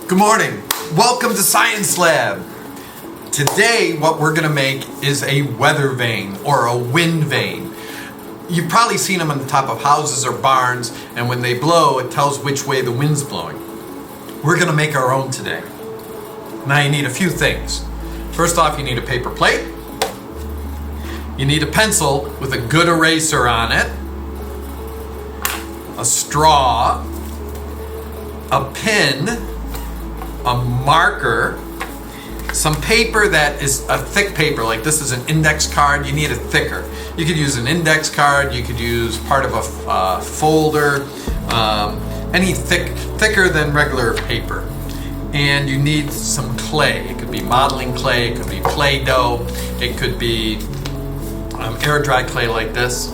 Good morning. Welcome to Science Lab. Today what we're going to make is a weather vane or a wind vane. You've probably seen them on the top of houses or barns, and when they blow it tells which way the wind's blowing. We're going to make our own today. Now you need a few things. First off, you need a paper plate. You need a pencil with a good eraser on it, a straw, a pin, a marker, some paper that is a thick paper, like this is an index card. You need it thicker. You could use an index card, you could use part of a folder, any thicker than regular paper. And you need some clay. It could be modeling clay, it could be Play-Doh, it could be air dry clay like this,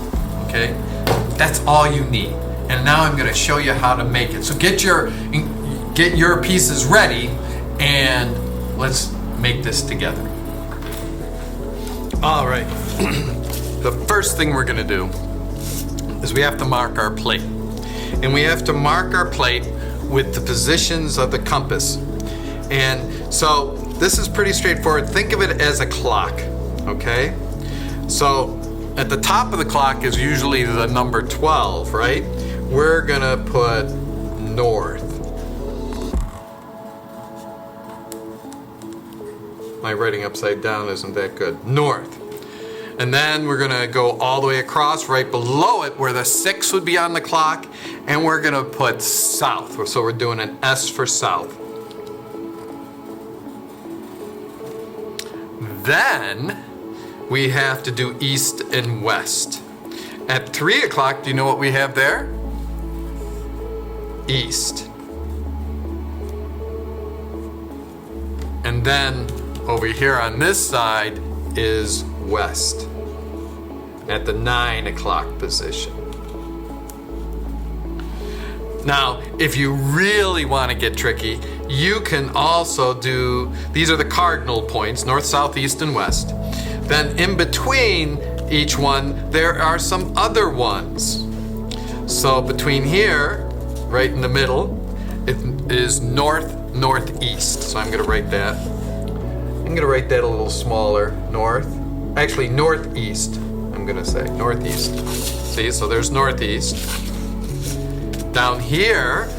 okay? That's all you need. And now I'm gonna show you how to make it. So get your pieces ready and let's make this together. All right, the first thing we're gonna do is we have to mark our plate. And we have to mark our plate with the positions of the compass. And so this is pretty straightforward. Think of it as a clock, okay? So at the top of the clock is usually the number 12, right? We're gonna put north. My writing upside down isn't that good. North. And then we're gonna go all the way across right below it where the 6 would be on the clock, and we're gonna put south. So we're doing an S for south. Then we have to do east and west. At 3 o'clock, do you know what we have there? East. And then over here on this side is west at the 9 o'clock position. Now, if you really want to get tricky, you can also do, these are the cardinal points, north, south, east, and west. Then in between each one, there are some other ones. So between here, right in the middle, it is north, northeast. So I'm gonna write that. I'm gonna write that a little smaller, north. Actually, northeast, I'm gonna say, northeast. See, so there's northeast. Down here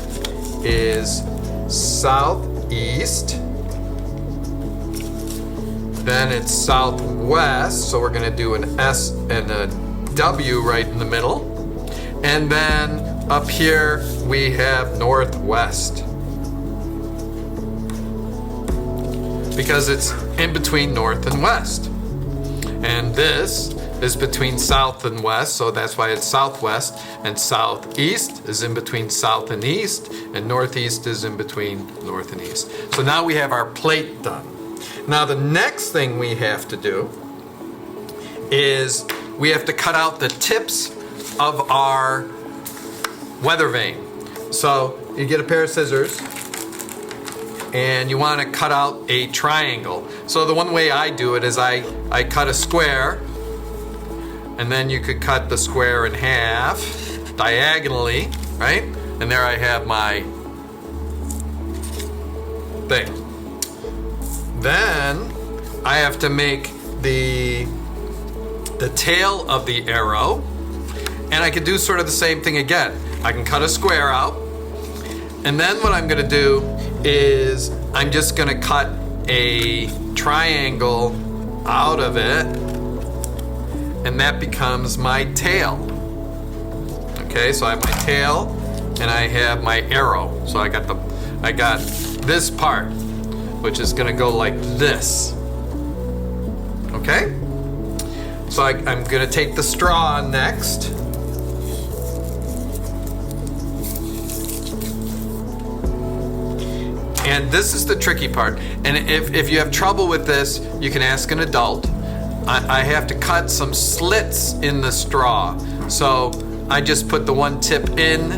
is southeast. Then it's southwest, so we're gonna do an S and a W right in the middle. And then up here we have northwest, because it's in between north and west. And this is between south and west, so that's why it's southwest. And southeast is in between south and east, and northeast is in between north and east. So now we have our plate done. Now the next thing we have to do is we have to cut out the tips of our weather vane. So you get a pair of scissors and you want to cut out a triangle. So the one way I do it is I cut a square, and then you could cut the square in half diagonally, right? And there I have my thing. Then I have to make the tail of the arrow, and I can do sort of the same thing again. I can cut a square out, and then what I'm gonna do is I'm just gonna cut a triangle out of it, and that becomes my tail. Okay, so I have my tail and I have my arrow. So I got this part, which is gonna go like this. Okay? So I'm gonna take the straw next. And this is the tricky part. And if you have trouble with this, you can ask an adult. I have to cut some slits in the straw. So I just put the one tip in,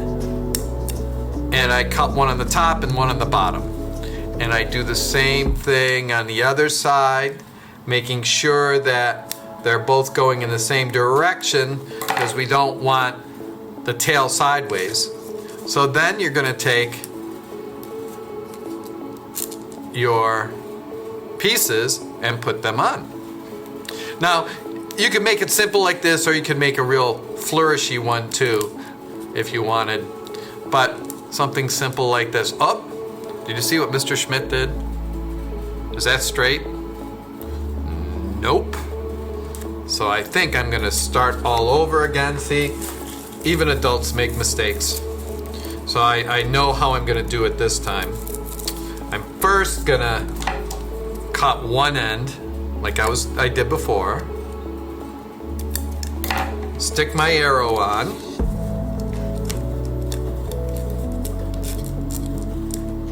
and I cut one on the top and one on the bottom. And I do the same thing on the other side, making sure that they're both going in the same direction, because we don't want the tail sideways. So then you're gonna take your pieces and put them on. Now, you can make it simple like this, or you can make a real flourishy one too, if you wanted. But something simple like this. Oh, did you see what Mr. Schmidt did? Is that straight? Nope. So I think I'm gonna start all over again. See, even adults make mistakes. So I know how I'm gonna do it this time. I'm first gonna cut one end, like I did before. Stick my arrow on.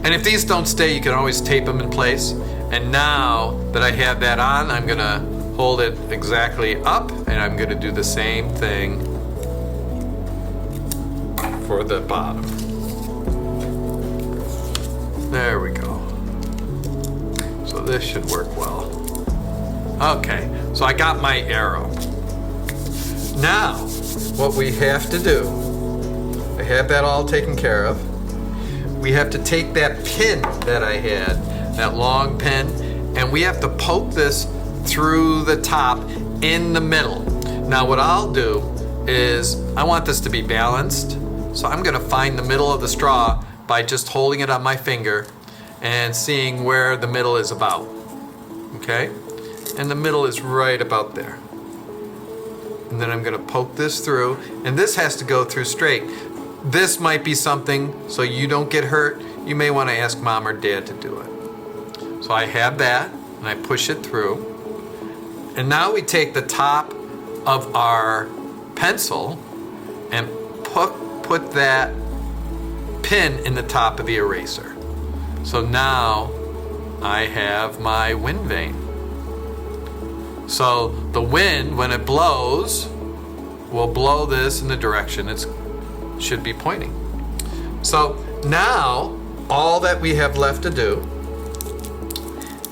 And if these don't stay, you can always tape them in place. And now that I have that on, I'm gonna hold it exactly up, and I'm gonna do the same thing for the bottom. There we go. So this should work well. Okay, so I got my arrow. Now, what we have to do, I have that all taken care of. We have to take that pin that I had, that long pin, and we have to poke this through the top in the middle. Now what I'll do is, I want this to be balanced, so I'm gonna find the middle of the straw by just holding it on my finger and seeing where the middle is about. Okay? And the middle is right about there. And then I'm gonna poke this through, and this has to go through straight. This might be something, so you don't get hurt, you may wanna ask mom or dad to do it. So I have that, and I push it through. And now we take the top of our pencil and put that pin in the top of the eraser. So now I have my wind vane. So the wind, when it blows, will blow this in the direction it should be pointing. So now all that we have left to do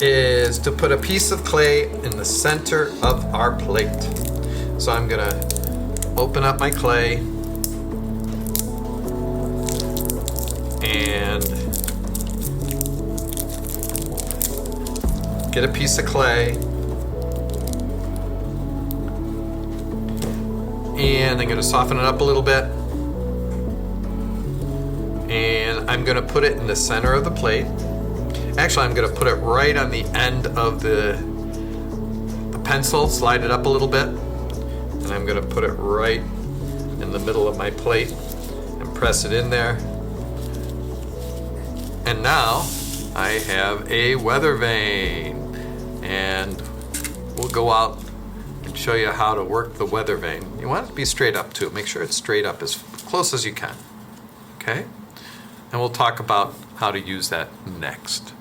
is to put a piece of clay in the center of our plate. So I'm gonna open up my clay and get a piece of clay, and I'm gonna soften it up a little bit, and I'm gonna put it in the center of the plate. Actually, I'm gonna put it right on the end of the pencil, slide it up a little bit, and I'm gonna put it right in the middle of my plate and press it in there. And now I have a weather vane, and we'll go out and show you how to work the weather vane. You want it to be straight up too. Make sure it's straight up as close as you can, okay? And we'll talk about how to use that next.